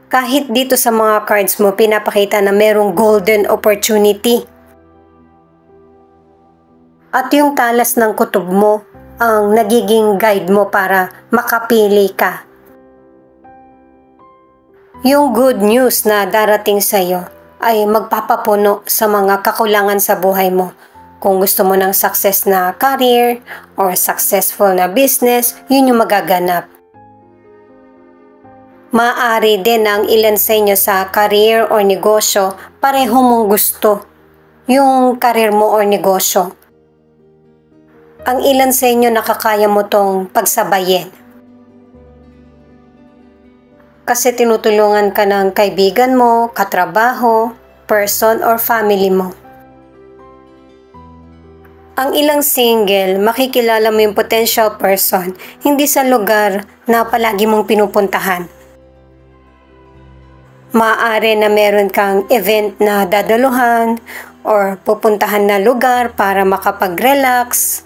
Kahit dito sa mga cards mo, pinapakita na merong golden opportunity. At yung talas ng kutob mo ang nagiging guide mo para makapili ka. Yung good news na darating sa'yo ay magpapapuno sa mga kakulangan sa buhay mo. Kung gusto mo ng success na career or successful na business, yun yung magaganap. Maaari din ang ilan sa inyo sa career or negosyo, pareho mong gusto yung career mo or negosyo. Ang ilan sa inyo nakakaya mo tong pagsabayin. Kasi tinutulungan ka ng kaibigan mo, katrabaho, person or family mo. Ang ilang single, makikilala mo yung potential person, hindi sa lugar na palagi mong pinupuntahan. Maaari na meron kang event na dadaluhan or pupuntahan na lugar para makapag-relax.